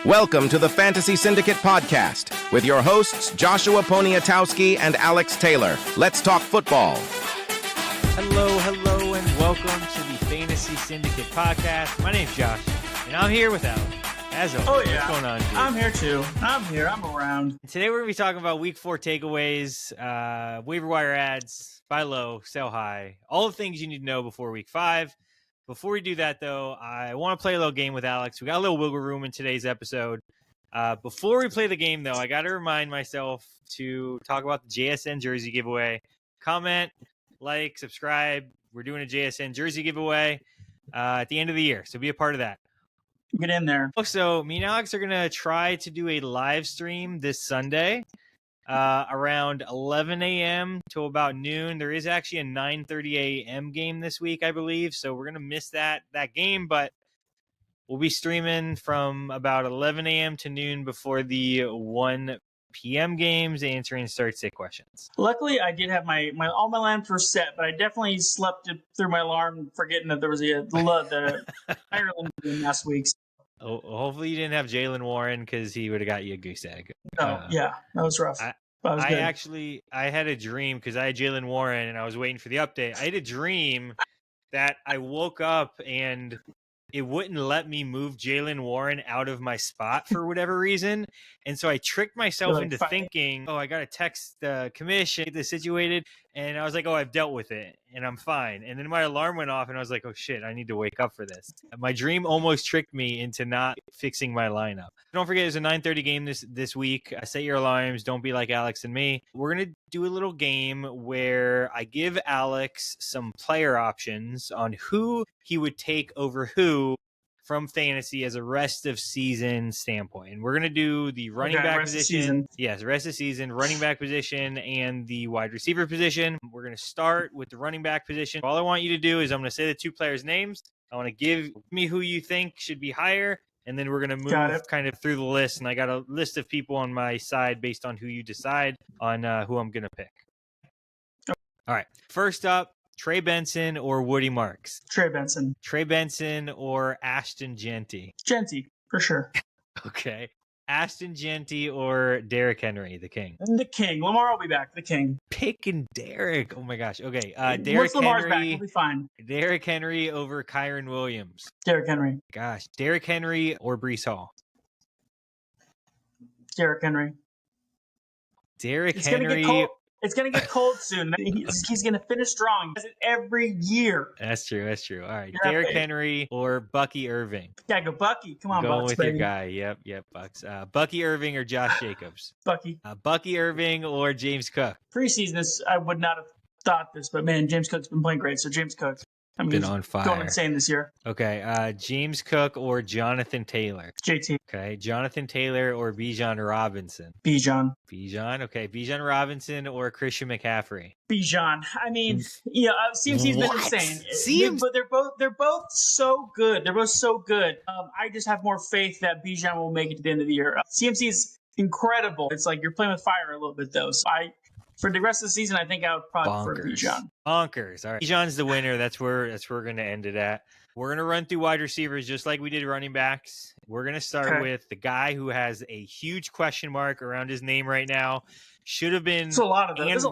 Welcome to the Fantasy Syndicate Podcast with your hosts, Joshua Poniatowski and Alex Taylor. Let's talk football. Hello, and welcome to the Fantasy Syndicate Podcast. My name's Josh, and I'm here with Alex. As always, oh, yeah. What's going on, dude? I'm here, too. I'm around. Today we're going to be talking about Week 4 takeaways, waiver wire ads, buy low, sell high, all the things you need to know before Week 5. Before we do that, though, I want to play a little game with Alex. We got a little wiggle room in today's episode. Before we play the game, though, I got to remind myself to talk about the JSN jersey giveaway. Comment, like, subscribe. We're doing a JSN jersey giveaway at the end of the year, so be a part of that. Get in there. Also, me and Alex are going to try to do a live stream this Sunday around 11 a.m. to about noon. There is actually a 9:30 a.m. game this week, I believe, so we're going to miss that game, but we'll be streaming from about 11 a.m. to noon before the 1 p.m. games, answering start-sit questions. Luckily, I did have all my alarms were set, but I definitely slept through my alarm, forgetting that there was the Ireland game last week. Oh, hopefully you didn't have Jalen Warren, because he would have got you a goose egg. Yeah, that was rough. I had a dream, because I had Jalen Warren and I was waiting for the update. I had a dream that I woke up and it wouldn't let me move Jalen Warren out of my spot for whatever reason. And so I tricked myself into thinking, I got to text the commission, get this situated. And I was like, I've dealt with it and I'm fine. And then my alarm went off and I was like, oh shit, I need to wake up for this. My dream almost tricked me into not fixing my lineup. Don't forget, there's a 9:30 game this week. Set your alarms. Don't be like Alex and me. We're going to do a little game where I give Alex some player options on who he would take over who from fantasy as a rest of season standpoint. And we're going to do the running back position. Yes, rest of season, running back position, and the wide receiver position. We're going to start with the running back position. All I want you to do is I'm going to say the two players' names. I want to give me who you think should be higher, and then we're going to move kind of through the list. And I got a list of people on my side based on who you decide on who I'm going to pick. All right. First up, Trey Benson or Woody Marks? Trey Benson. Trey Benson or Ashton Genty? Genty, for sure. Okay. Ashton Genty or Derrick Henry, the king? The king. Lamar will be back. The king. Picking Derrick. Oh, my gosh. Okay. Once Lamar's back, he'll be fine. Derrick Henry over Kyron Williams? Derrick Henry. Gosh. Derrick Henry or Breece Hall? Derrick Henry. Derrick Henry. It's going to get cold soon. He's going to finish strong. He does it every year. That's true. All right. Derrick Henry or Bucky Irving? Yeah, go Bucky. Come on, Going Bucks, with baby. your guy. Yep, Bucks. Bucky Irving or Josh Jacobs? Bucky. Bucky Irving or James Cook? Preseason, I would not have thought this, but man, James Cook's been playing great. So James Cook. Been on fire. Going insane this year. Okay. James Cook or Jonathan Taylor? JT. Okay. Jonathan Taylor or Bijan Robinson? Bijan. Okay. Bijan Robinson or Christian McCaffrey? Bijan. I mean, CMC's been insane. But they're both so good. They're both so good. I just have more faith that Bijan will make it to the end of the year. CMC's incredible. It's like you're playing with fire a little bit though. So for the rest of the season, I think I would probably prefer Bijan. Bonkers. All right. Bijan's the winner. That's where we're going to end it at. We're going to run through wide receivers just like we did running backs. We're going to start with the guy who has a huge question mark around his name right now. Should have been. There's a lot of those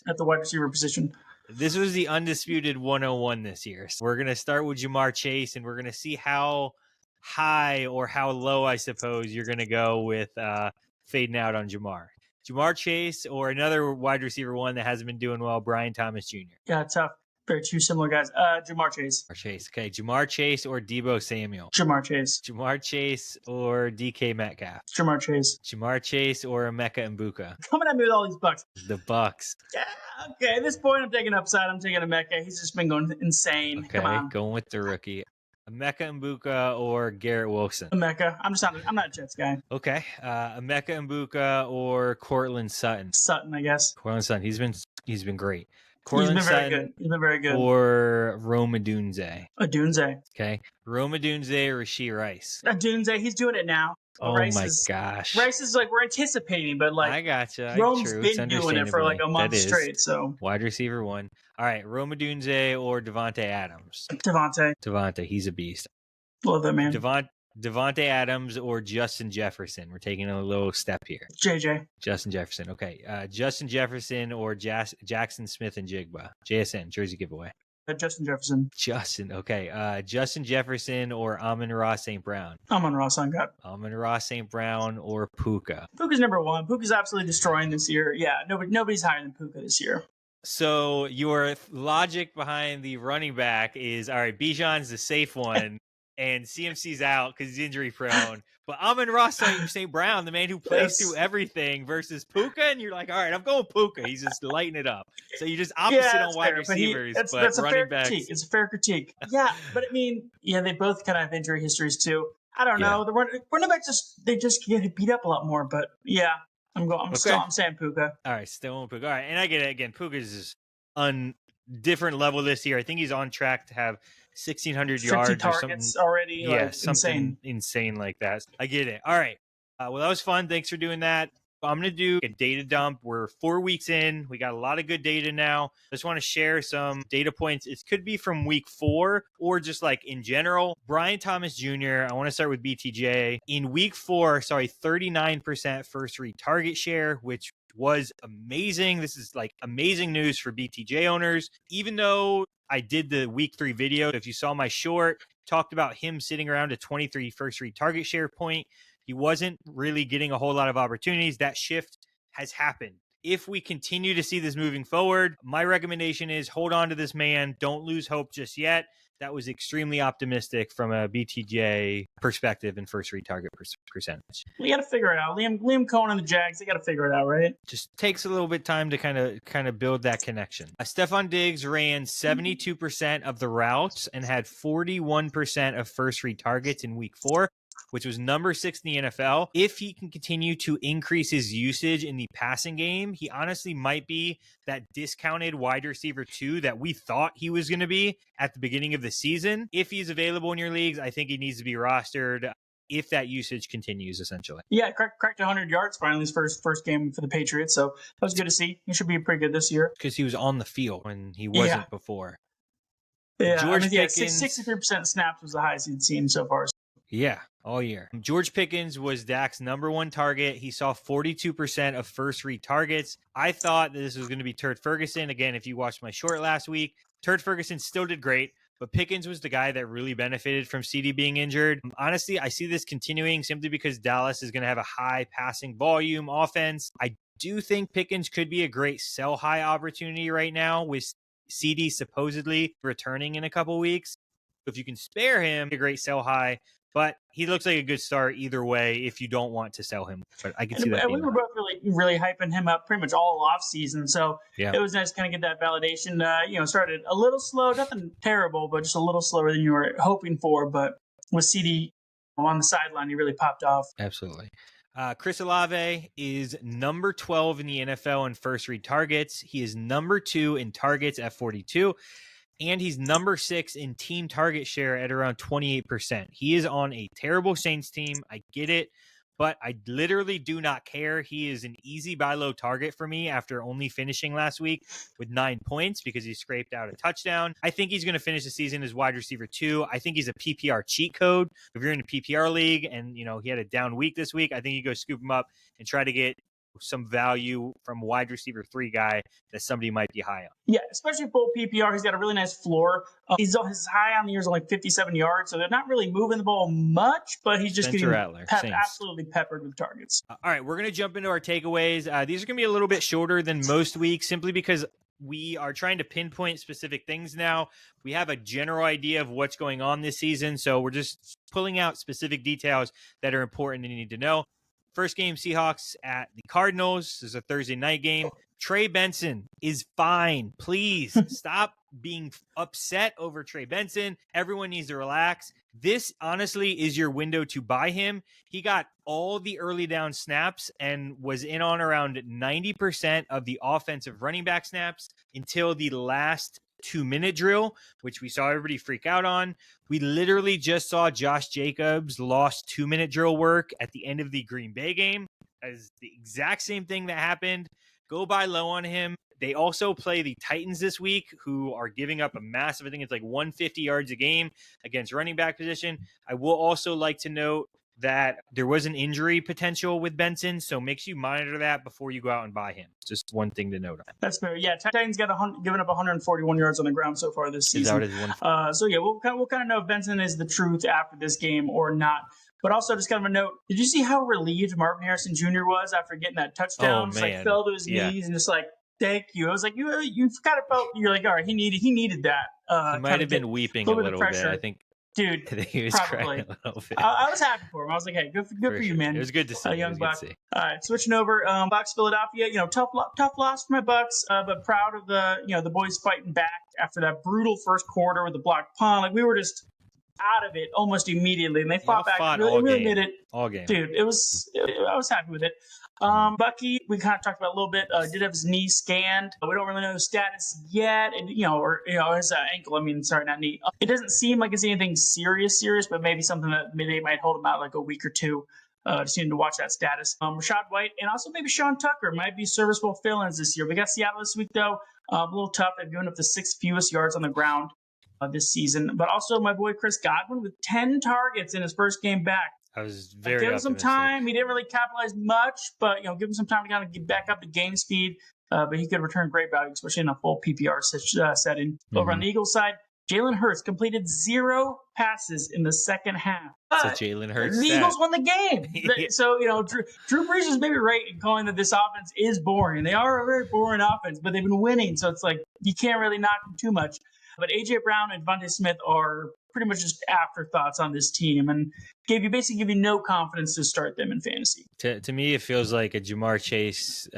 at the wide receiver position. This was the undisputed 101 this year. So we're going to start with Jamar Chase, and we're going to see how high or how low, I suppose, you're going to go with fading out on Jamar. Jamar Chase or another wide receiver one that hasn't been doing well, Brian Thomas Jr. Yeah, tough. They're two similar guys. Jamar Chase. Okay, Jamar Chase or Deebo Samuel? Jamar Chase. Jamar Chase or DK Metcalf? Jamar Chase. Jamar Chase or Emeka Egbuka? Coming at me with all these Bucks. The Bucks. Yeah, okay. At this point, I'm taking upside. I'm taking Emeka. He's just been going insane. Okay, come on. Going with the rookie. Emeka Egbuka or Garrett Wilson? Emeka. I'm not a Jets guy. Okay. Emeka Egbuka or Courtland Sutton? Sutton, I guess. Courtland Sutton. He's been great. He's been very good. Or Rome Odunze? Odunze. Okay. Rome Odunze or Rashee Rice? Odunze. He's doing it now. Oh Rice my gosh. Rice is like we're anticipating, but like I gotcha. Rome's been doing it for like a month straight. So wide receiver one. All right, Rome Odunze or Devonta Adams? Devonta. He's a beast. Love that man. Devonta Adams or Justin Jefferson? We're taking a little step here. JJ. Justin Jefferson. Okay. Justin Jefferson or Jaxon Smith-Njigba? JSN, jersey giveaway. Justin Jefferson. Justin. Okay. Justin Jefferson or Amon-Ra St. Brown? Amon-Ra St. Brown. Amon-Ra St. Brown or Puka? Puka's number one. Puka's absolutely destroying this year. Yeah, nobody's higher than Puka this year. So your logic behind the running back is, all right, Bijan's the safe one, and CMC's out because he's injury prone. But Amon-Ra St. Brown, the man who plays through everything, versus Puka, and you're like, all right, I'm going Puka. He's just lighting it up. So you're just opposite on wide receivers, but that's running backs. It's a fair critique. Yeah, but I mean, they both kind of have injury histories too. I don't know. The running backs just get beat up a lot more. But yeah, I'm saying Puka. All right, still on Puka. All right, and I get it again. Puka's is on different level this year. I think he's on track to have 1,600 yards or something already. Yeah, something insane like that. I get it. All right. Well, that was fun. Thanks for doing that. I'm going to do a data dump. We're 4 weeks in. We got a lot of good data now. Just want to share some data points. It could be from week 4 or just like in general. Brian Thomas Jr., I want to start with BTJ. In week 4, 39% first read target share, which was amazing. This is like amazing news for BTJ owners. Even though I did the week 3 video, if you saw my short, talked about him sitting around a 23 first read target share point. He wasn't really getting a whole lot of opportunities. That shift has happened. If we continue to see this moving forward, my recommendation is hold on to this man. Don't lose hope just yet. That was extremely optimistic from a BTJ perspective and first read target percentage. We got to figure it out. Liam Cohen and the Jags, they got to figure it out, right? Just takes a little bit of time to kind of build that connection. Stefon Diggs ran 72% of the routes and had 41% of first read targets in week 4. Which was number 6 in the NFL. If he can continue to increase his usage in the passing game, he honestly might be that discounted wide receiver 2 that we thought he was going to be at the beginning of the season. If he's available in your leagues, I think he needs to be rostered if that usage continues, essentially. Yeah, cracked 100 yards finally his first game for the Patriots, so that was good to see. He should be pretty good this year. Because he was on the field when he wasn't before. Yeah, Pickens, 63% snaps was the highest he'd seen so far. Yeah, all year. George Pickens was Dak's number 1 target. He saw 42% of first read targets. I thought that this was going to be Turd Ferguson. Again, if you watched my short last week, Turd Ferguson still did great, but Pickens was the guy that really benefited from CD being injured. Honestly, I see this continuing simply because Dallas is going to have a high passing volume offense. I do think Pickens could be a great sell high opportunity right now with CD supposedly returning in a couple weeks. If you can spare him, a great sell high. But he looks like a good start either way if you don't want to sell him. But I can see that. And we were both really hyping him up pretty much all off season. So it was nice to kind of get that validation. Started a little slow, nothing terrible, but just a little slower than you were hoping for. But with CD on the sideline, he really popped off. Absolutely. Chris Olave is number 12 in the NFL in first read targets. He is number 2 in targets at 42. And he's number 6 in team target share at around 28%. He is on a terrible Saints team. I get it, but I literally do not care. He is an easy buy low target for me after only finishing last week with 9 points because he scraped out a touchdown. I think he's going to finish the season as wide receiver 2. I think he's a PPR cheat code. If you're in a PPR league and he had a down week this week, I think you go scoop him up and try to get some value from wide receiver 3 guy that somebody might be high on. Yeah, especially full PPR. He's got a really nice floor. His high on the year is like 57 yards, so they're not really moving the ball much, but he's just getting absolutely peppered with targets. All right, we're going to jump into our takeaways. These are going to be a little bit shorter than most weeks simply because we are trying to pinpoint specific things now. We have a general idea of what's going on this season, so we're just pulling out specific details that are important and you need to know. First game, Seahawks at the Cardinals. This is a Thursday night game. Trey Benson is fine. Please stop being upset over Trey Benson. Everyone needs to relax. This, honestly, is your window to buy him. He got all the early down snaps and was in on around 90% of the offensive running back snaps until the last 2-minute drill, which we saw everybody freak out on. We literally just saw Josh Jacobs lost 2-minute drill work at the end of the Green Bay game. That is the exact same thing that happened. Go buy low on him. They also play the Titans this week, who are giving up a massive, I think it's like 150 yards a game against running back position. I will also like to note that there was an injury potential with Benson, so make sure you monitor that before you go out and buy him. Just one thing to note. That's fair. Yeah, Titans given up 141 yards on the ground so far this season. Is that what it is? So yeah, we'll kind of know if Benson is the truth after this game or not. But also, just kind of a note, did you see how relieved Marvin Harrison Jr. was after getting that touchdown? Just like fell to his knees and just like, thank you. I was like, you kind of felt, you're like, all right, he needed that. He might have been weeping a little bit, I think. Dude, he was probably. Crying a little bit. I was happy for him. I was like, hey, good for you, man. It was good to see. Young Buck. All right, switching over. Bucks, Philadelphia. Tough loss for my Bucks, but proud of the boys fighting back after that brutal first quarter with the blocked punt. Like we were just out of it almost immediately, and they fought back. Really did it all game. Dude, I was happy with it. Bucky, we kind of talked about a little bit. Did have his knee scanned. We don't really know his status yet, and his ankle. I mean, sorry, not knee. It doesn't seem like it's anything serious, but maybe something that maybe they might hold him out like a week or two. Just need to watch that status. Rachaad White and also maybe Sean Tucker might be serviceable fill-ins this year. We got Seattle this week though. A little tough. They've given up the 6th fewest yards on the ground this season, but also my boy Chris Godwin with 10 targets in his first game back. I was very give him some time. He didn't really capitalize much, but give him some time to kind of get back up to game speed. But he could return great value, especially in a full PPR setting. Mm-hmm. Over on the Eagles side, Jalen Hurts completed 0 passes in the second half. It's a Jalen Hurts. The Eagles won the game. Yeah. So Drew Brees is maybe right in calling that this offense is boring. They are a very boring offense, but they've been winning, so it's like you can't really knock them too much. But A.J. Brown and Devonta Smith are pretty much just afterthoughts on this team and basically give you no confidence to start them in fantasy. To me, it feels like a Jamar Chase,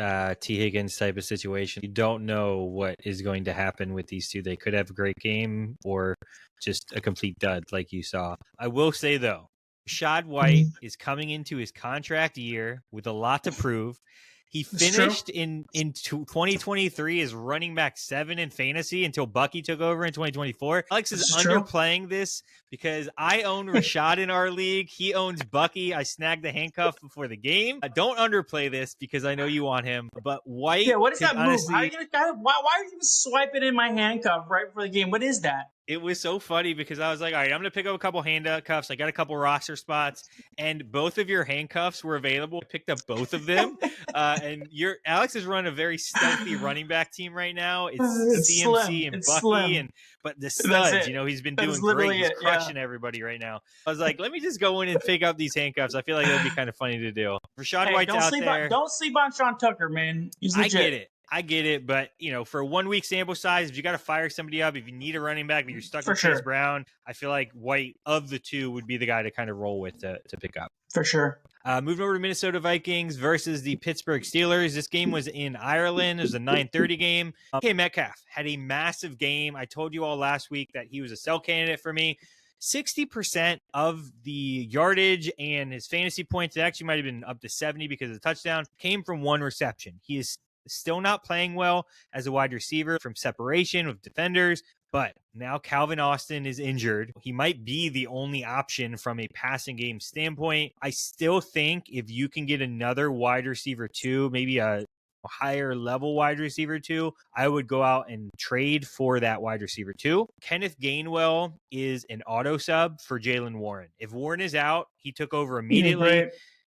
T. Higgins type of situation. You don't know what is going to happen with these two. They could have a great game or just a complete dud like you saw. I will say, though, Rachaad White is coming into his contract year with a lot to prove. He finished in 2023 as running back 7 in fantasy until Bucky took over in 2024. Alex is underplaying this because I own Rachaad in our league. He owns Bucky. I snagged the handcuff before the game. Don't underplay this because I know you want him. But White, what is that move? Why are you swiping in my handcuff right before the game? What is that? It was so funny because I was like, all right, I'm going to pick up a couple handcuffs. I got a couple roster spots, and both of your handcuffs were available. I picked up both of them. And Alex is running a very stealthy running back team right now. It's CMC slim. And Bucky, but the studs, he's been doing great. He's crushing everybody right now. I was like, let me just go in and pick up these handcuffs. I feel like that'd be kind of funny to do. Rachaad White's out there. Don't sleep on Sean Tucker, man. He's legit. I get it, but for a 1 week sample size, if you got to fire somebody up, if you need a running back, if you're stuck with Chase Brown, I feel like White of the two would be the guy to kind of roll with to pick up. For sure. Moving over to Minnesota Vikings versus the Pittsburgh Steelers. This game was in Ireland. It was a 9:30 game. Metcalf had a massive game. I told you all last week that he was a sell candidate for me. 60% of the yardage and his fantasy points, it actually might have been up to 70 because of the touchdown, came from one reception. He is still not playing well as a wide receiver from separation with defenders, but now Calvin Austin is injured. He might be the only option from a passing game standpoint. I still think if you can get another wide receiver 2, maybe a higher level wide receiver 2, I would go out and trade for that wide receiver 2. Kenneth Gainwell is an auto sub for Jalen Warren. If Warren is out, he took over immediately.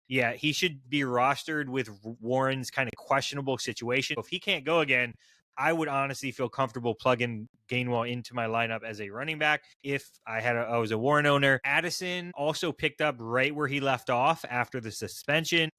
Yeah, he should be rostered with Warren's kind of questionable situation. If he can't go again, I would honestly feel comfortable plugging Gainwell into my lineup as a running back if I was a Warren owner. Addison also picked up right where he left off after the suspension.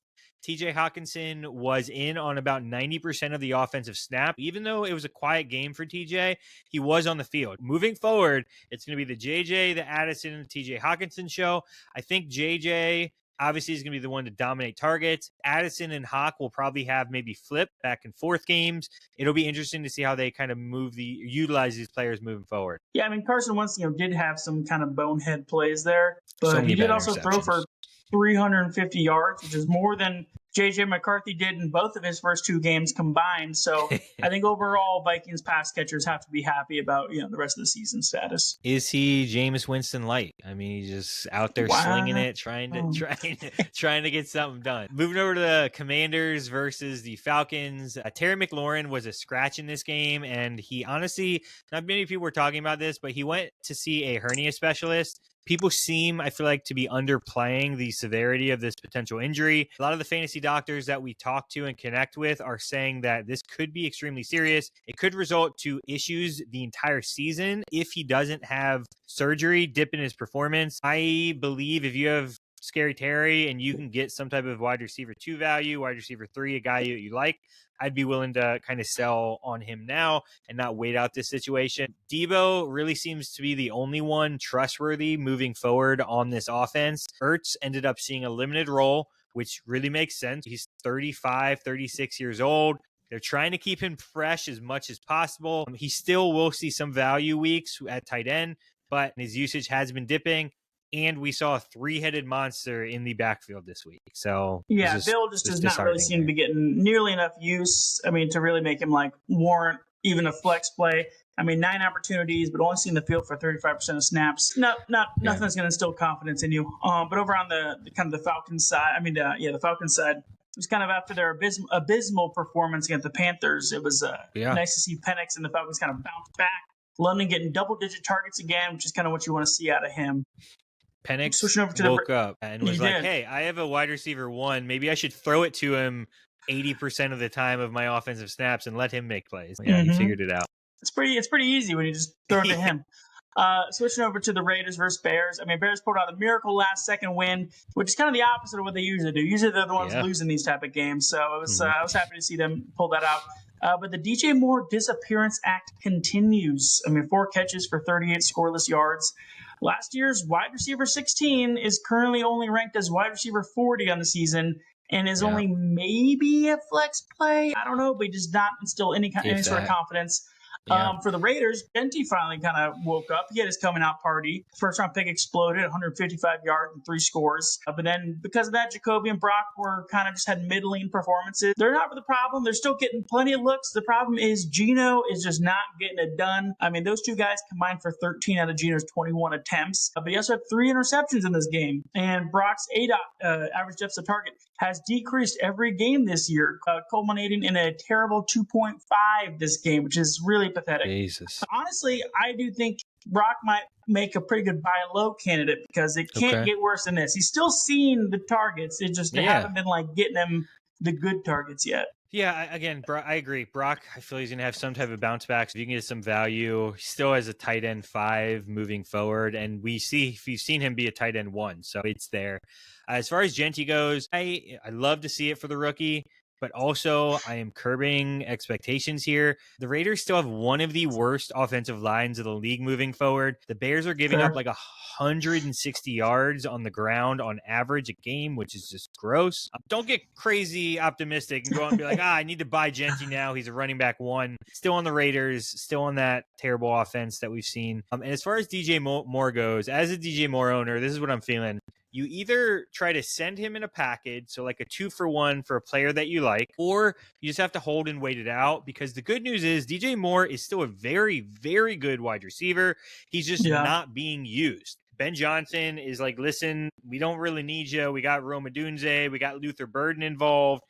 TJ Hawkinson was in on about 90% of the offensive snap. Even though it was a quiet game for TJ, he was on the field. Moving forward, it's going to be the JJ, the Addison, and the TJ Hawkinson show. I think JJ obviously is going to be the one to dominate targets. Addison and Hawk will probably have maybe flip back and forth games. It'll be interesting to see how they kind of utilize these players moving forward. Yeah, I mean, Carson Wentz, did have some kind of bonehead plays there, but he did also throw for 350 yards, which is more than J.J. McCarthy did in both of his first 2 games combined. So I think overall Vikings pass catchers have to be happy about the rest of the season status. Is he Jameis Winston light? I mean, he's just out there slinging it, trying to get something done. Moving over to the Commanders versus the Falcons. Terry McLaurin was a scratch in this game, and he honestly, not many people were talking about this, but he went to see a hernia specialist. People seem, I feel like, to be underplaying the severity of this potential injury. A lot of the fantasy doctors that we talk to and connect with are saying that this could be extremely serious. It could result to issues the entire season if he doesn't have surgery, dip in his performance. I believe if you have Scary Terry and you can get some type of wide receiver 2 value, wide receiver 3, a guy you like, I'd be willing to kind of sell on him now and not wait out this situation. Debo really seems to be the only one trustworthy moving forward on this offense. Ertz ended up seeing a limited role, which really makes sense. He's 35, 36 years old. They're trying to keep him fresh as much as possible. He still will see some value weeks at tight end, but his usage has been dipping. And we saw a 3-headed monster in the backfield this week. So yeah, Bill just does not really seem to be getting nearly enough use. I mean, to really make him warrant even a flex play. I mean, 9 opportunities, but only seeing the field for 35% of snaps. Nothing that's going to instill confidence in you. But over on the kind of the Falcons side, the Falcons side, it was kind of after their abysmal performance against the Panthers. It was nice to see Penix and the Falcons kind of bounce back. London getting double-digit targets again, which is kind of what you want to see out of him. Penix woke up and was like, hey, I have a wide receiver 1. Maybe I should throw it to him 80% of the time of my offensive snaps and let him make plays. Yeah, he figured it out. It's pretty easy when you just throw it to him. Switching over to the Raiders versus Bears. I mean, Bears pulled out a miracle last-second win, which is kind of the opposite of what they usually do. Usually they're the ones losing these type of games. So I was happy to see them pull that out. But the DJ Moore disappearance act continues. I mean, 4 catches for 38 scoreless yards. Last year's wide receiver 16 is currently only ranked as wide receiver 40 on the season and is only maybe a flex play. I don't know, but he does not instill any sort of confidence. Yeah. For the Raiders, Benty finally kind of woke up. He had his coming out party. First round pick exploded, 155 yards and 3 scores. But then because of that, Jacoby and Brock were kind of just had middling performances. They're not the problem. They're still getting plenty of looks. The problem is Geno is just not getting it done. I mean, those 2 guys combined for 13 out of Geno's 21 attempts. But he also had 3 interceptions in this game. And Brock's average depth of target has decreased every game this year, culminating in a terrible 2.5 this game, which is really pathetic. Jesus. Honestly, I do think Brock might make a pretty good buy low candidate because it can't get worse than this. He's still seeing the targets. It just they haven't been getting him the good targets yet. Yeah, again, I agree. Brock, I feel he's going to have some type of bounce back. So if you can get some value, he still has a tight end 5 moving forward. And we've seen him be a tight end 1. So it's there. As far as Genty goes, I love to see it for the rookie. But also, I am curbing expectations here. The Raiders still have one of the worst offensive lines of the league moving forward. The Bears are giving up 160 yards on the ground on average a game, which is just gross. Don't get crazy optimistic and go out and be like, I need to buy Genty now. He's a running back 1. Still on the Raiders, still on that terrible offense that we've seen. And as far as DJ Moore goes, as a DJ Moore owner, this is what I'm feeling. You either try to send him in a package, so like a 2-for-1 for a player that you like, or you just have to hold and wait it out because the good news is DJ Moore is still a very, very good wide receiver. He's just not being used. Ben Johnson is like, listen, we don't really need you. We got Rome Odunze. We got Luther Burden involved.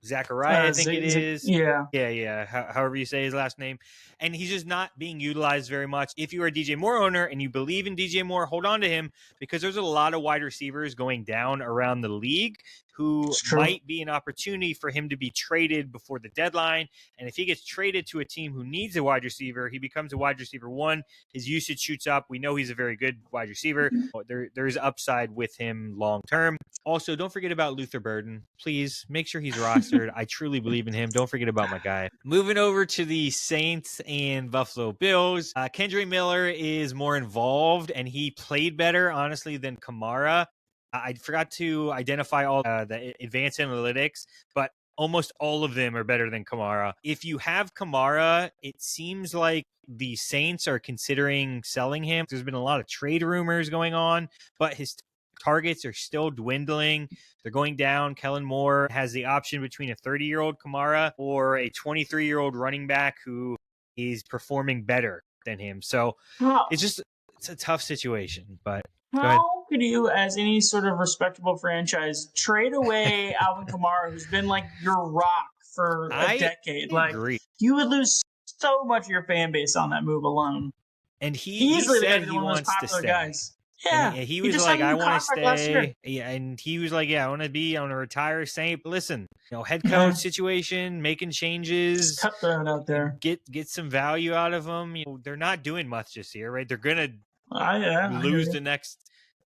Zachariah, I think it is. Yeah. However you say his last name. And he's just not being utilized very much. If you are a DJ Moore owner and you believe in DJ Moore, hold on to him because there's a lot of wide receivers going down around the league who might be an opportunity for him to be traded before the deadline. And if he gets traded to a team who needs a wide receiver, he becomes a wide receiver 1. His usage shoots up. We know he's a very good wide receiver. There's upside with him long term. Also, don't forget about Luther Burden. Please make sure he's rostered. I truly believe in him. Don't forget about my guy. Moving over to the Saints and Buffalo Bills. Kendre Miller is more involved, and he played better, honestly, than Kamara. I forgot to identify all the advanced analytics, but almost all of them are better than Kamara. If you have Kamara, it seems like the Saints are considering selling him. There's been a lot of trade rumors going on, but his targets are still dwindling. They're going down. Kellen Moore has the option between a 30-year-old Kamara or a 23-year-old running back who is performing better than him. So it's a tough situation. But how could you, as any sort of respectable franchise, trade away Alvin Kamara, who's been like your rock for a decade? Agree. You would lose so much of your fan base on that move alone. And he said he wants to stay. Guys. Yeah, and he was like, I want to stay. Yeah, and he was like, I want to retire Saint. Listen, head coach situation, making changes, just cut that out there. Get some value out of them. They're not doing much this year, right? They're gonna lose the next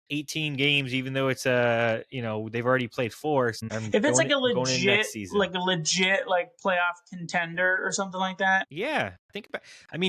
18 games, even though it's they've already played 4. So if it's like a legit playoff contender or something like that. Yeah, think about.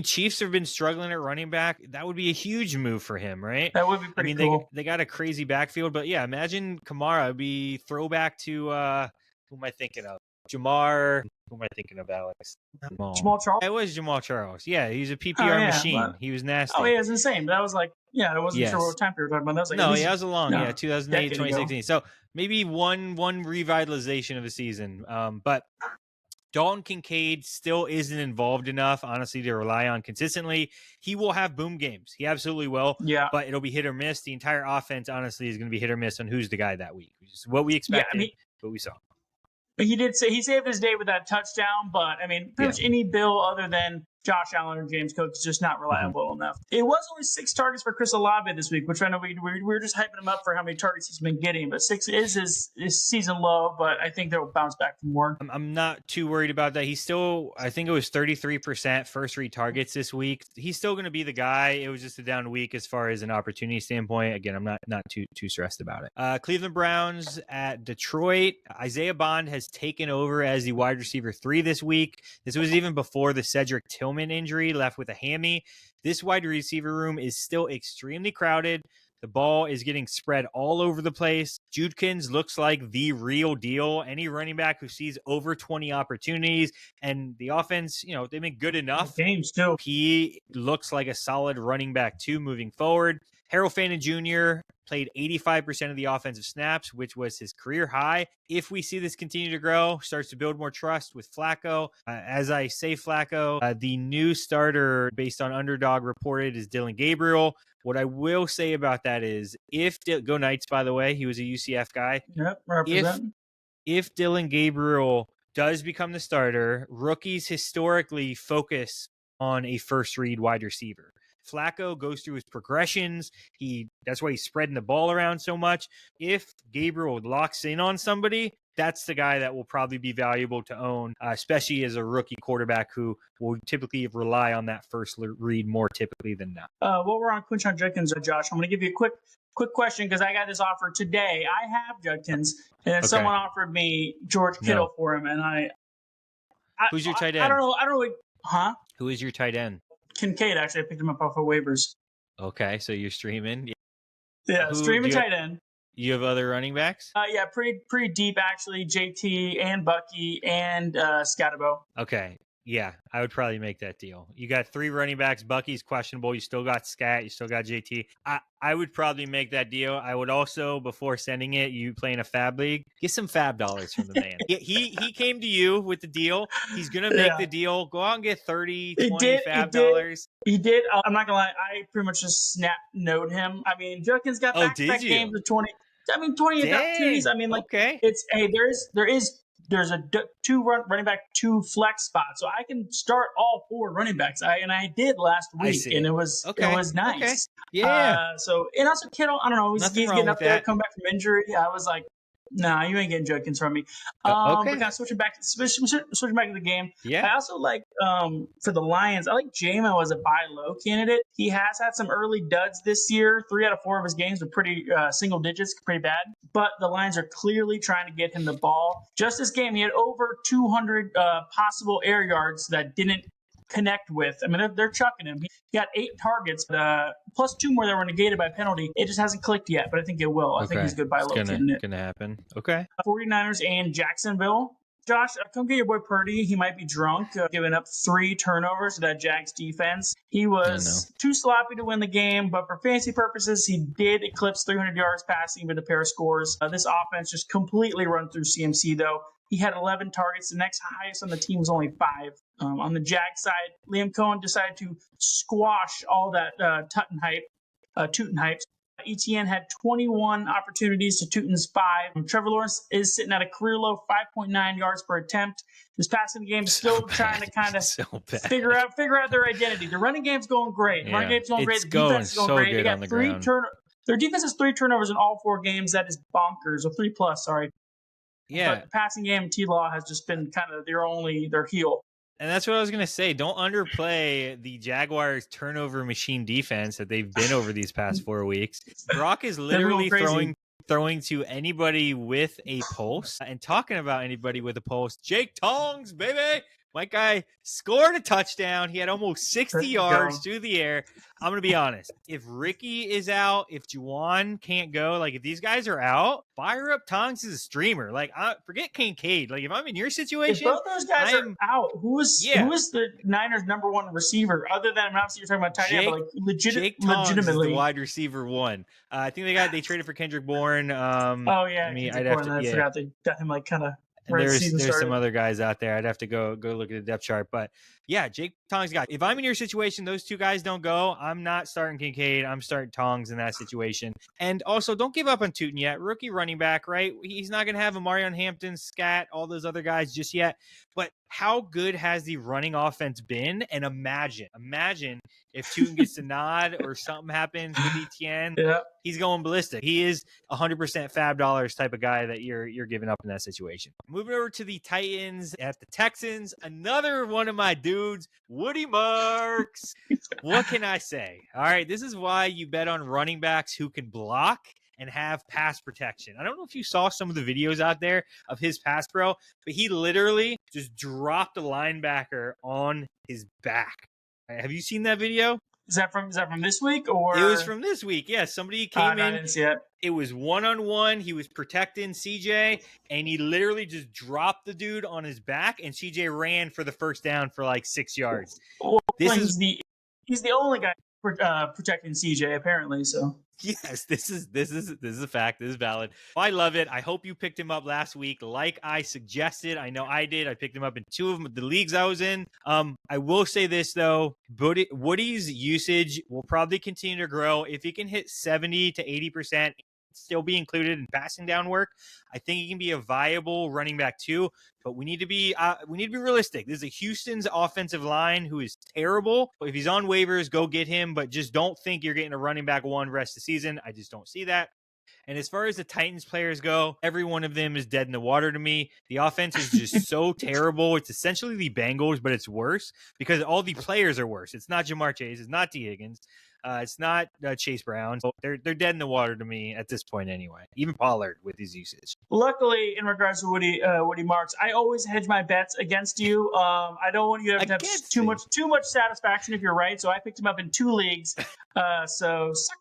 Chiefs have been struggling at running back. That would be a huge move for him, right? That would be pretty cool. They got a crazy backfield, but yeah, imagine Kamara would be throwback to who am I thinking of? Jamar. Who am I thinking of, Alex? Jamal Charles. It was Jamal Charles. Yeah, he's a PPR machine. He was nasty. Oh, yeah, it's insane. But I was like, I wasn't sure what time period we were talking about. That was like, that was a long, 2008, 2016. So maybe one revitalization of a season. But Dalton Kincaid still isn't involved enough, honestly, to rely on consistently. He will have boom games. He absolutely will. Yeah. But it'll be hit or miss. The entire offense, honestly, is going to be hit or miss on who's the guy that week. Which is what we expected, what we saw. He did say he saved his day with that touchdown, but pretty much any Bill other than Josh Allen or James Cook is just not reliable enough. It was only 6 targets for Chris Olave this week, which I know we were just hyping him up for how many targets he's been getting, but 6 is his season low, but I think they'll bounce back for more. I'm not too worried about that. He's still, I think it was 33% first read targets this week. He's still going to be the guy. It was just a down week as far as an opportunity standpoint. Again, I'm not too stressed about it. Cleveland Browns at Detroit. Isaiah Bond has taken over as the wide receiver 3 this week. This was even before the Cedric Tillman injury, left with a hammy. This wide receiver room is still extremely crowded. The ball is getting spread all over the place. Judkins looks like the real deal. Any running back who sees over 20 opportunities, and the offense, they've been good enough. Games too. He looks like a solid running back too moving forward. Harold Fannin Jr. played 85% of the offensive snaps, which was his career high. If we see this continue to grow, starts to build more trust with Flacco. As I say Flacco, the new starter based on Underdog reported is Dylan Gabriel. What I will say about that is go Knights, by the way, he was a UCF guy. Yep, represent. If Dylan Gabriel does become the starter, rookies historically focus on a first read wide receiver. Flacco goes through his progressions. That's why he's spreading the ball around so much. If Gabriel locks in on somebody, that's the guy that will probably be valuable to own, especially as a rookie quarterback who will typically rely on that first read more typically than not. While we're on Quinshon Judkins, Josh, I'm going to give you a quick question because I got this offer today. I have Judkins, and then someone offered me George Kittle for him, and I who's your tight end? I don't know. Huh? Who is your tight end? Kincaid, actually. I picked him up off of waivers. Okay, so you're streaming? Yeah, streaming tight end. You have other running backs? Yeah, pretty deep, actually. JT and Bucky and Scatterbo. Okay, yeah, I would probably make that deal. You got 3 running backs. Bucky's questionable. You still got Scat. You still got JT. I would probably make that deal. I would also, before sending it, you playing a fab league, get some fab dollars from the man. He came to you with the deal. He's going to make the deal. Go out and get 30, 20 fab dollars. He did. I'm not going to lie. I pretty much just snap note him. Judkins got back-to-back games of 20. 20 opportunities. There's a 2 running back, 2 flex spots, so I can start all 4 running backs. I did last week, and it was nice. Okay. Yeah. And also Kittle, I don't know, he's getting up there, come back from injury. I was like, nah, you ain't getting Judkins from me. But kind of switching back to the game. Yeah. I also like for the Lions, I like J-Mo as a buy low candidate. He has had some early duds this year. 3 out of 4 of his games were pretty single digits, pretty bad. But the Lions are clearly trying to get him the ball. Just this game, he had over 200 possible air yards that didn't connect with. They're chucking him. He got 8 targets, plus 2 more that were negated by penalty. It just hasn't clicked yet, but I think it will. I think he's good by low. It's gonna happen. Okay. 49ers and Jacksonville. Josh, come get your boy Purdy. He might be drunk, giving up 3 turnovers to that Jags defense. He was too sloppy to win the game, but for fantasy purposes, he did eclipse 300 yards passing with a pair of scores. This offense just completely run through CMC, though. He had 11 targets. The next highest on the team was only 5. On the Jags side, Liam Cohen decided to squash all that Tootin hype. ETN had 21 opportunities to Tootin's 5. Trevor Lawrence is sitting at a career low 5.9 yards per attempt. This passing game still trying to kind of figure out their identity. The running game's going great. The running game's going great. The defense is going great. They got 3 Their defense has 3 turnovers in all 4 games. That is bonkers. Or 3+, sorry. Yeah. But the passing game, T-Law has just been kind of their heel. And that's what I was going to say. Don't underplay the Jaguars' turnover machine defense that they've been over these past 4 weeks. Brock is literally throwing to anybody with a pulse. And talking about anybody with a pulse, Jake Tongs, baby. My guy scored a touchdown. He had almost 60 yards through the air. I'm going to be honest. If Ricky is out, if Juwan can't go, like if these guys are out, fire up Tongs as a streamer. Like, forget Cade. Like, if I'm in your situation, if both those guys are out, who is the Niners' number 1 receiver? Other than obviously you're talking about tight end, but like Jake Tongs legitimately, is the wide receiver 1. I think they traded for Kendrick Bourne. I forgot they got him like kind of. And there's some other guys out there. I'd have to go look at the depth chart. But yeah, Jake Tongs got. If I'm in your situation, those 2 guys don't go. I'm not starting Kincaid. I'm starting Tongs in that situation. And also, don't give up on Tootin yet. Rookie running back, right? He's not going to have a Marion Hampton, Scat, all those other guys just yet. But how good has the running offense been? And imagine if Tootin gets a nod or something happens with ETN, he's going ballistic. He is 100% fab dollars type of guy that you're giving up in that situation. Moving over to the Titans at the Texans, another one of my dudes, Woody Marks. What can I say? All right, this is why you bet on running backs who can block and have pass protection. I don't know if you saw some of the videos out there of his pass pro, but he literally just dropped a linebacker on his back. Have you seen that video? Is that from this week or? It was from this week. Yeah, somebody came in. I didn't see it. It was 1-on-1. He was protecting CJ, and he literally just dropped the dude on his back, and CJ ran for the first down for like 6 yards. Well, he's the only guy protecting CJ apparently. So yes, this is a fact. This is valid. I love it. I hope you picked him up last week, like I suggested. I know I did. I picked him up in 2 of the leagues I was in. I will say this though: Woody's usage will probably continue to grow if he can hit 70 to 80%. Still be included in passing down work. I think he can be a viable running back too, but we need to be realistic. This is a Houston's offensive line who is terrible. If he's on waivers, go get him, but just don't think you're getting a running back 1 rest of the season. I just don't see that. And as far as the Titans players go, every one of them is dead in the water to me. The offense is just so terrible. It's essentially the Bengals, but it's worse because all the players are worse. It's not Jamar Chase. It's not T. Higgins. It's not Chase Brown. They're dead in the water to me at this point anyway. Even Pollard with his usage. Luckily, in regards to Woody Marks, I always hedge my bets against you. I don't want you to have too much satisfaction if you're right. So I picked him up in 2 leagues. So suck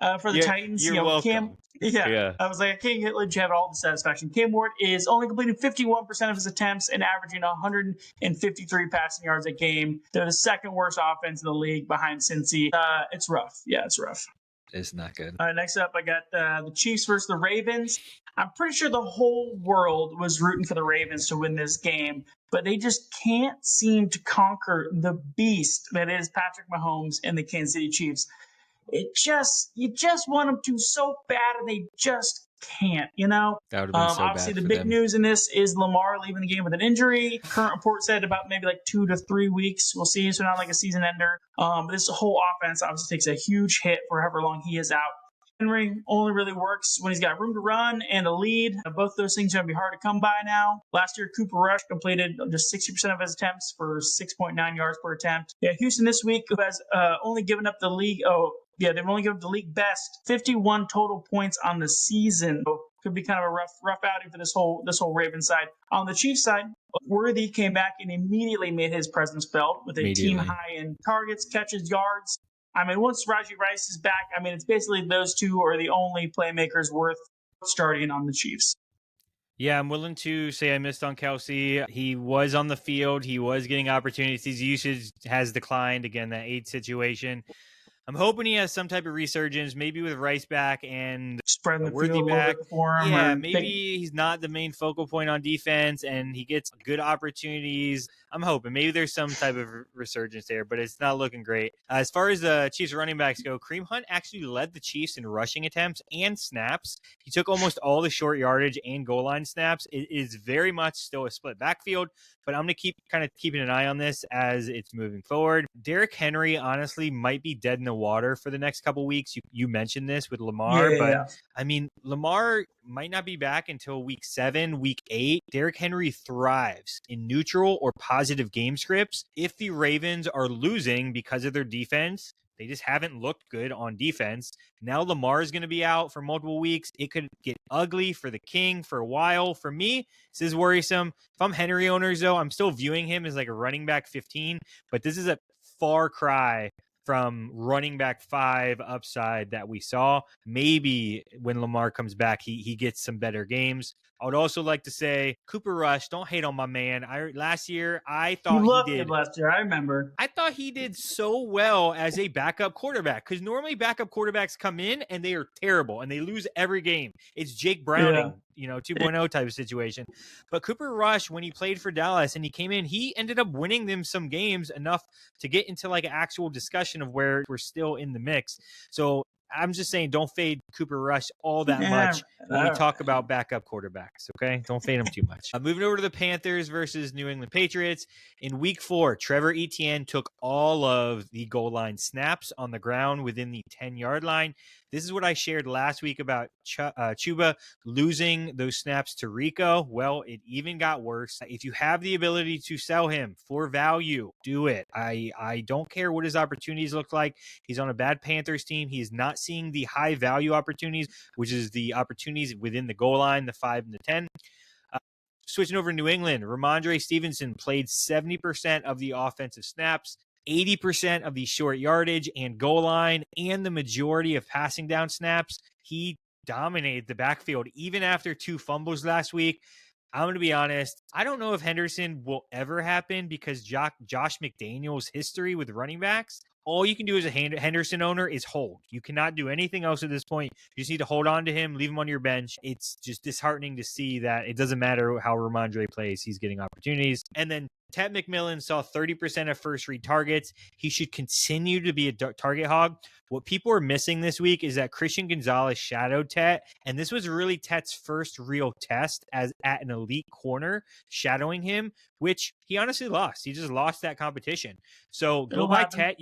up for the Titans. You're welcome. I was like, I can't let you have all the satisfaction. Cam Ward is only completing 51% of his attempts and averaging 153 passing yards a game. They're the 2nd worst offense in the league behind Cincy. It's rough. Yeah, it's rough. It's not good. Next up, I got the Chiefs versus the Ravens. I'm pretty sure the whole world was rooting for the Ravens to win this game, but they just can't seem to conquer the beast that is Patrick Mahomes and the Kansas City Chiefs. You just want them to so bad, and they just can't, you know? That would have been so obviously, bad the for big them. news in this is Lamar leaving the game with an injury. Current report said about maybe like 2 to 3 weeks. We'll see. So not like a season ender. This whole offense obviously takes a huge hit for however long he is out. Henry only really works when he's got room to run and a lead. Both those things are going to be hard to come by now. Last year, Cooper Rush completed just 60% of his attempts for 6.9 yards per attempt. Yeah, Houston this week has only given up the league. They've only given up the league best 51 total points on the season. So could be kind of a rough outing for this whole Ravens side. On the Chiefs side, Worthy came back and immediately made his presence felt with a team high in targets, catches, yards. I mean, once Rashee Rice is back, I mean, it's basically those 2 are the only playmakers worth starting on the Chiefs. Yeah, I'm willing to say I missed on Kelsey. He was on the field. He was getting opportunities. His usage has declined. Again, that 8 situation. I'm hoping he has some type of resurgence, maybe with Rice back and Spreading a the field Worthy a little back. bit for him, Yeah, or maybe he's not the main focal point on defense and he gets good opportunities. I'm hoping maybe there's some type of resurgence there, but it's not looking great. As far as the Chiefs running backs go, Kareem Hunt actually led the Chiefs in rushing attempts and snaps. He took almost all the short yardage and goal line snaps. It is very much still a split backfield, but I'm going to keep kind of keeping an eye on this as it's moving forward. Derrick Henry honestly might be dead in the water for the next couple weeks. You mentioned this with Lamar, but I mean, Lamar might not be back until week 7, week 8. Derrick Henry thrives in neutral or positive game scripts. If the Ravens are losing because of their defense, they just haven't looked good on defense. Now Lamar is going to be out for multiple weeks. It could get ugly for the King for a while. For me, this is worrisome. If I'm Henry owners, though, I'm still viewing him as like a running back 15, but this is a far cry from running back 5 upside that we saw. Maybe when Lamar comes back, he gets some better games. I would also like to say, Cooper Rush, don't hate on my man. Last year, I thought he did. Last year, I remember. I thought he did so well as a backup quarterback because normally backup quarterbacks come in and they are terrible and they lose every game. It's Jake Browning, 2.0 type of situation. But Cooper Rush, when he played for Dallas and he came in, he ended up winning them some games enough to get into like an actual discussion of where we're still in the mix. So I'm just saying, don't fade Cooper Rush all that much when we talk about backup quarterbacks, okay? Don't fade him too much. Moving over to the Panthers versus New England Patriots. In week 4, Trevor Etienne took all of the goal line snaps on the ground within the 10-yard line. This is what I shared last week about Chuba losing those snaps to Rico. Well, it even got worse. If you have the ability to sell him for value, do it. I don't care what his opportunities look like. He's on a bad Panthers team. He is not seeing the high value opportunities, which is the opportunities within the goal line, the 5 and the 10. Switching over to New England, Ramondre Stevenson played 70% of the offensive snaps, 80% of the short yardage and goal line, and the majority of passing down snaps. He dominated the backfield even after 2 fumbles last week. I'm going to be honest. I don't know if Henderson will ever happen because Josh McDaniels' history with running backs. All you can do as a Henderson owner is hold. You cannot do anything else at this point. You just need to hold on to him, leave him on your bench. It's just disheartening to see that it doesn't matter how Ramondre plays. He's getting opportunities. And then Ted McMillan saw 30% of first read targets. He should continue to be a target hog. What people are missing this week is that Christian Gonzalez shadowed Tet, and this was really Tet's first real test as at an elite corner, shadowing him, which he honestly lost. He just lost that competition. So go by Tet.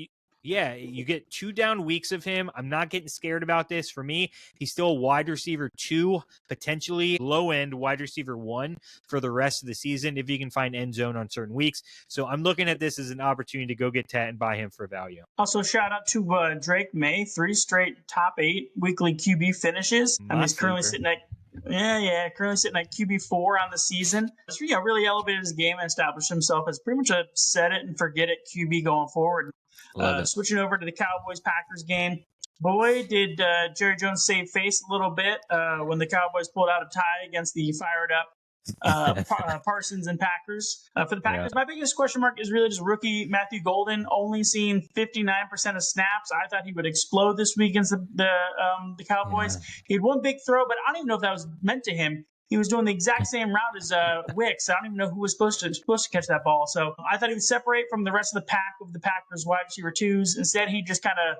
Yeah, you get 2 down weeks of him. I'm not getting scared about this. For me, he's still wide receiver 2, potentially low-end wide receiver 1 for the rest of the season if he can find end zone on certain weeks. So I'm looking at this as an opportunity to go get Tet and buy him for value. Also, shout out to Drake May, 3 straight top 8 weekly QB finishes. He's currently sitting at currently sitting at QB4 on the season. He's really elevated his game and established himself as pretty much a set it and forget it QB going forward. Switching over to the Cowboys-Packers game. Boy, did Jerry Jones save face a little bit when the Cowboys pulled out a tie against the fired up Parsons and Packers. For the Packers, my biggest question mark is really just rookie Matthew Golden, only seeing 59% of snaps. I thought he would explode this week against the Cowboys. He had one big throw, but I don't even know if that was meant to him. He was doing the exact same route as Wicks. I don't even know who was supposed to catch that ball. So I thought he would separate from the rest of the pack of the Packers wide receiver 2s. Instead, he just kind of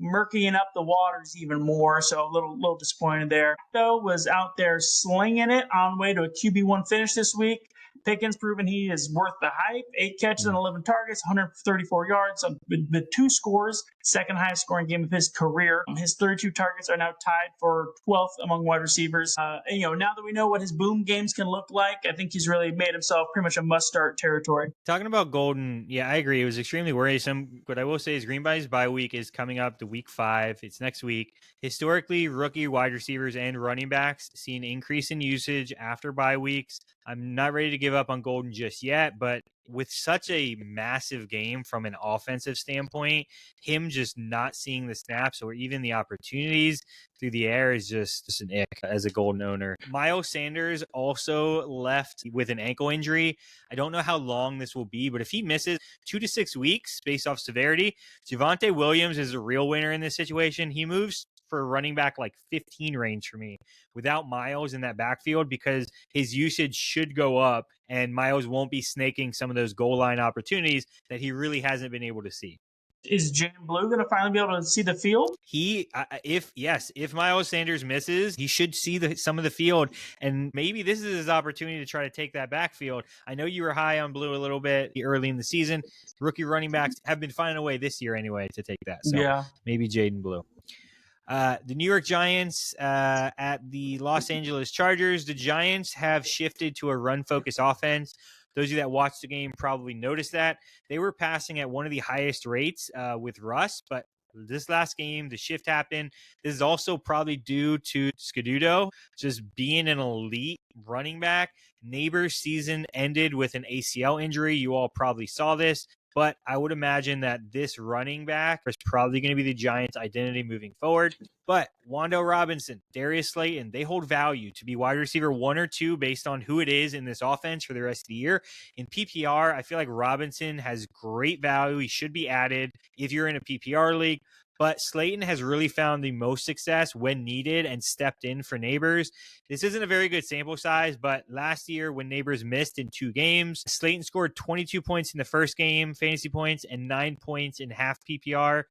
murkying up the waters even more. So a little disappointed there. Though was out there slinging it on the way to a QB1 finish this week. Pickens proven he is worth the hype. 8 catches and 11 targets, 134 yards with 2 scores. Second highest scoring game of his career. His 32 targets are now tied for 12th among wide receivers. Now that we know what his boom games can look like, I think he's really made himself pretty much a must-start territory. Talking about Golden, yeah, I agree. It was extremely worrisome. What I will say is Green Bay's bye week is coming up to week 5. It's next week. Historically, rookie wide receivers and running backs see an increase in usage after bye weeks. I'm not ready to give up on Golden just yet, but with such a massive game from an offensive standpoint, him just not seeing the snaps or even the opportunities through the air is just an ick as a Golden owner. Miles Sanders also left with an ankle injury. I don't know how long this will be, but if he misses 2 to 6 weeks based off severity, Javonte Williams is a real winner in this situation. He moves for running back like 15 range for me without Miles in that backfield, because his usage should go up and Miles won't be snaking some of those goal line opportunities that he really hasn't been able to see. Is Jalen Blue going to finally be able to see the field? If Miles Sanders misses, he should see some of the field, and maybe this is his opportunity to try to take that backfield. I know you were high on Blue a little bit early in the season. Rookie running backs have been finding a way this year anyway to take that. So maybe Jaden Blue. The New York Giants at the Los Angeles Chargers. The Giants have shifted to a run-focused offense. Those of you that watched the game probably noticed that. They were passing at one of the highest rates with Russ, but this last game, the shift happened. This is also probably due to Scududo just being an elite running back. Neighbors' season ended with an ACL injury. You all probably saw this. But I would imagine that this running back is probably going to be the Giants' identity moving forward. But Wando Robinson, Darius Slayton, they hold value to be wide receiver 1 or 2 based on who it is in this offense for the rest of the year. In PPR, I feel like Robinson has great value. He should be added if you're in a PPR league. But Slayton has really found the most success when needed and stepped in for Neighbors. This isn't a very good sample size, but last year when Neighbors missed in 2 games, Slayton scored 22 points in the first game, fantasy points, and 9 points in half PPR.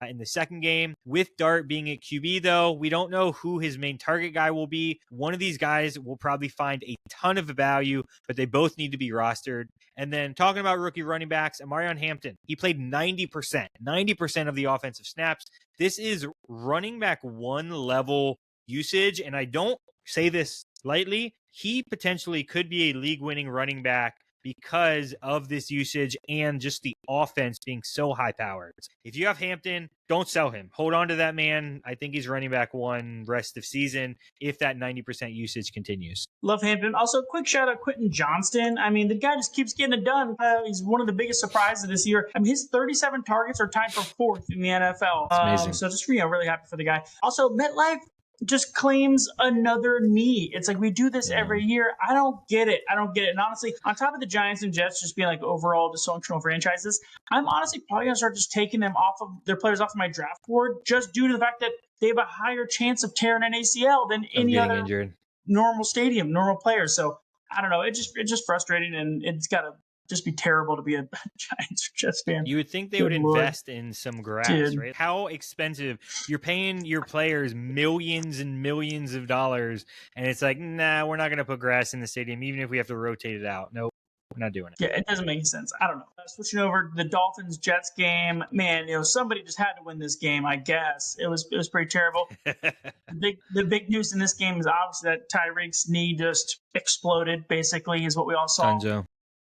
In the second game. With Dart being at QB, though, we don't know who his main target guy will be. One of these guys will probably find a ton of value, but they both need to be rostered. And then talking about rookie running backs, Amarion Hampton, he played 90% of the offensive snaps. This is running back 1 level usage, and I don't say this lightly. He potentially could be a league-winning running back because of this usage and just the offense being so high-powered. If you have Hampton, don't sell him. Hold on to that man. I think he's running back 1 rest of season if that 90% usage continues. Love Hampton. Also, quick shout-out Quentin Johnston. I mean, the guy just keeps getting it done. He's one of the biggest surprises this year. I mean, his 37 targets are tied for 4th in the NFL. That's amazing. So just, really happy for the guy. Also, MetLife just claims another knee. It's like, we do this every year. I don't get it. And honestly, on top of the Giants and Jets just being like overall dysfunctional franchises, I'm honestly probably going to start just taking them off of their players off of my draft board just due to the fact that they have a higher chance of tearing an ACL than any other injured. normal players. So I don't know. It's just frustrating, and it's got to just be terrible to be a Giants or Jets fan. You would think they would invest in some grass, right? How expensive. You're paying your players millions and millions of dollars, and it's like, nah, we're not going to put grass in the stadium, even if we have to rotate it out. Nope, we're not doing it. Yeah, it doesn't make sense. I don't know. Switching over to the Dolphins-Jets game, man, somebody just had to win this game, I guess. It was pretty terrible. The big news in this game is obviously that Tyreek's knee just exploded, basically, is what we all saw. Dunzo.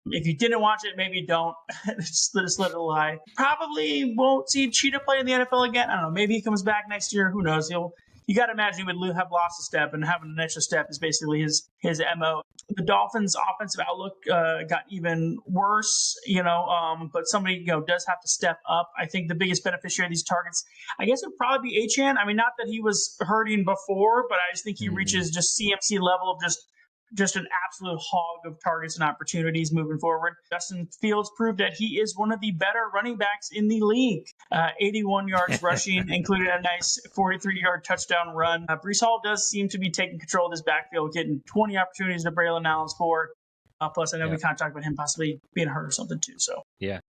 If you didn't watch it, maybe don't. just let it lie. Probably won't see Cheetah play in the NFL again. I don't know. Maybe he comes back next year. Who knows? You got to imagine he would have lost a step, and having an extra step is basically his MO. The Dolphins' offensive outlook got even worse, but somebody does have to step up. I think the biggest beneficiary of these targets, I guess, would probably be Achane. I mean, not that he was hurting before, but I just think he reaches just CMC level of just an absolute hog of targets and opportunities moving forward. Justin Fields proved that he is one of the better running backs in the league. 81 yards rushing, including a nice 43-yard touchdown run. Breece Hall does seem to be taking control of this backfield, getting 20 opportunities to Braylon Allen's 4. Plus, I know we kind of talked about him possibly being hurt or something too. So yeah.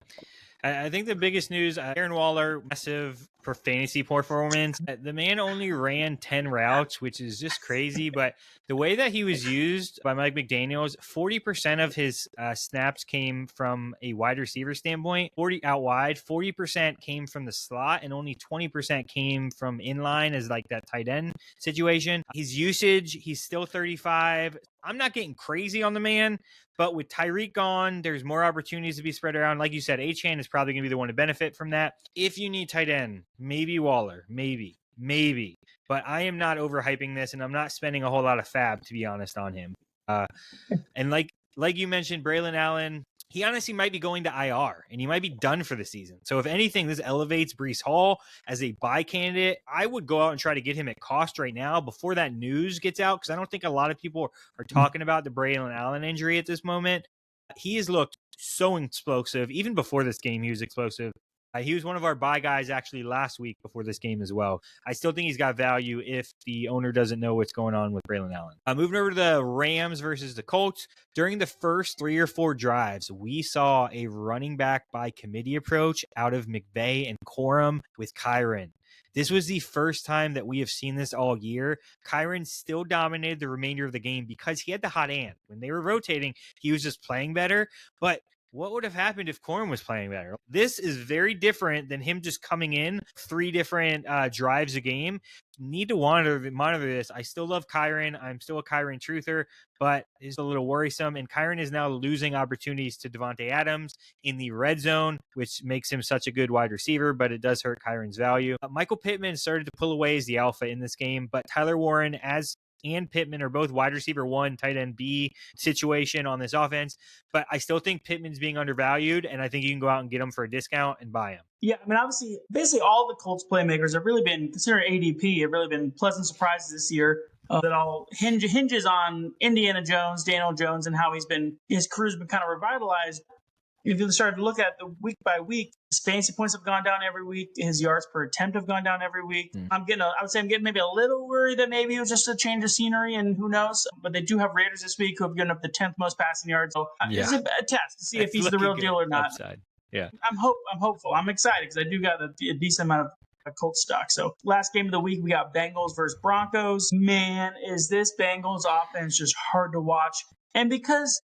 I think the biggest news, Aaron Waller, massive for fantasy performance. The man only ran 10 routes, which is just crazy. But the way that he was used by Mike McDaniels, 40% of his snaps came from a wide receiver standpoint, 40 out wide, 40% came from the slot, and only 20% came from inline as like that tight end situation. His usage, he's still 35. I'm not getting crazy on the man, but with Tyreek gone, there's more opportunities to be spread around. Like you said, Achane is probably going to be the one to benefit from that. If you need tight end, maybe Waller, maybe. But I am not overhyping this, and I'm not spending a whole lot of fab, to be honest, on him. And like you mentioned, Braylon Allen, he honestly might be going to IR and he might be done for the season. So if anything, this elevates Breece Hall as a buy candidate. I would go out and try to get him at cost right now before that news gets out, because I don't think a lot of people are talking about the Braylon Allen injury at this moment. He has looked so explosive. Even before this game, he was explosive. He was one of our buy guys actually last week before this game as well. I still think he's got value if the owner doesn't know what's going on with Braylon Allen. Moving over to the Rams versus the Colts. During the first 3 or 4 drives, we saw a running back by committee approach out of McVay and Corum with Kyren. This was the first time that we have seen this all year. Kyren still dominated the remainder of the game because he had the hot hand. When they were rotating, he was just playing better. But what would have happened if Corum was playing better? This is very different than him just coming in 3 different drives a game. Need to monitor this. I still love Kyren. I'm still a Kyren truther, but it's a little worrisome. And Kyren is now losing opportunities to Devonta Adams in the red zone, which makes him such a good wide receiver, but it does hurt Kyren's value. Michael Pittman started to pull away as the alpha in this game, but Tyler Warren and Pittman are both wide receiver 1, tight end B situation on this offense. But I still think Pittman's being undervalued, and I think you can go out and get him for a discount and buy him. Yeah, I mean, obviously, basically all the Colts playmakers have really been, considering ADP, have really been pleasant surprises this year. That all hinges on Indiana Jones, Daniel Jones, and how his crew's been kind of revitalized. If you start to look at the week by week, his fantasy points have gone down every week. His yards per attempt have gone down every week. I would say I'm getting maybe a little worried that maybe it was just a change of scenery, and who knows. But they do have Raiders this week who have given up the 10th most passing yards. So it's a test to see if he's the real deal or not. Upside. Yeah, I'm hopeful. I'm excited because I do got a decent amount of Colts stock. So last game of the week, we got Bengals versus Broncos. Man, is this Bengals offense just hard to watch. And because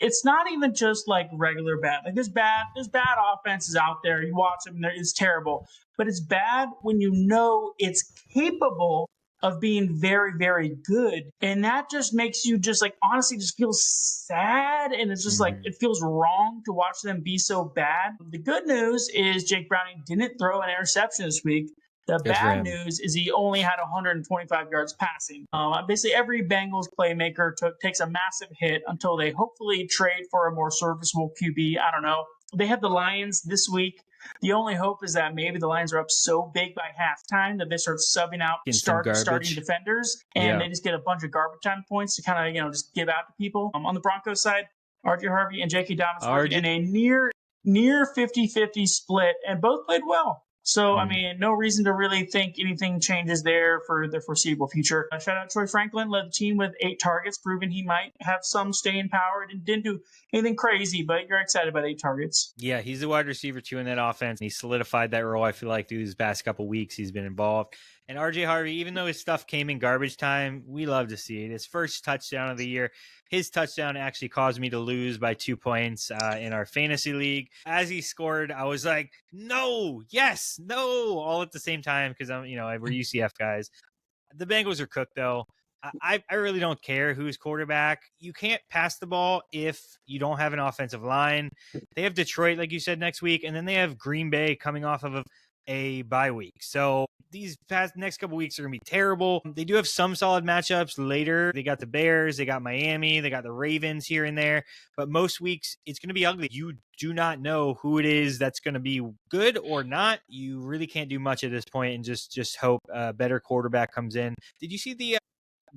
it's not even just like regular bad. Like there's bad offenses out there. You watch them, it's terrible. But it's bad when you know it's capable of being very, very good. And that just makes you just like honestly just feel sad. And it's just like it feels wrong to watch them be so bad. The good news is Jake Browning didn't throw an interception this week. The bad news is he only had 125 yards passing. Basically, every Bengals playmaker takes a massive hit until they hopefully trade for a more serviceable QB. I don't know. They have the Lions this week. The only hope is that maybe the Lions are up so big by halftime that they start subbing out starting defenders, and they just get a bunch of garbage time points to kind of just give out to people. On the Broncos side, R.J. Harvey and J.K. Dobbins were in a near 50-50 split, and both played well. So, I mean, no reason to really think anything changes there for the foreseeable future. Shout out Troy Franklin, led the team with 8 targets, proving he might have some staying power. And didn't do anything crazy, but you're excited about 8 targets. Yeah, he's the wide receiver 2 in that offense. He solidified that role, I feel like, through these past couple weeks he's been involved. And RJ Harvey, even though his stuff came in garbage time, we love to see it. His first touchdown of the year, his touchdown actually caused me to lose by 2 points in our fantasy league. As he scored, I was like, no, yes, no, all at the same time because we're UCF guys. The Bengals are cooked, though. I really don't care who's quarterback. You can't pass the ball if you don't have an offensive line. They have Detroit, like you said, next week, and then they have Green Bay coming off of a bye week. So these next couple weeks are going to be terrible. They do have some solid matchups later. They got the Bears, they got Miami, they got the Ravens here and there. But most weeks, it's going to be ugly. You do not know who it is that's going to be good or not. You really can't do much at this point and just hope a better quarterback comes in. Did you see the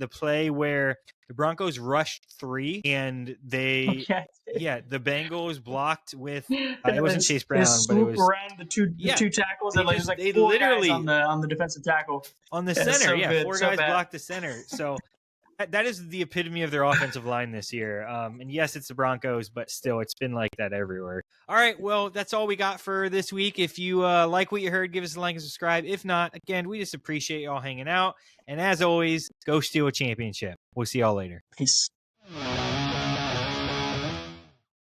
play where the Broncos rushed 3 and the Bengals blocked with it wasn't Chase Brown, but it was around the two tackles and just like they 4 literally guys on the defensive tackle on the center. So 4 guys blocked the center. So that is the epitome of their offensive line this year. And yes, it's the Broncos, but still, it's been like that everywhere. All right, well, that's all we got for this week. If you like what you heard, give us a like and subscribe. If not, again, we just appreciate y'all hanging out. And as always, go steal a championship. We'll see y'all later. Peace.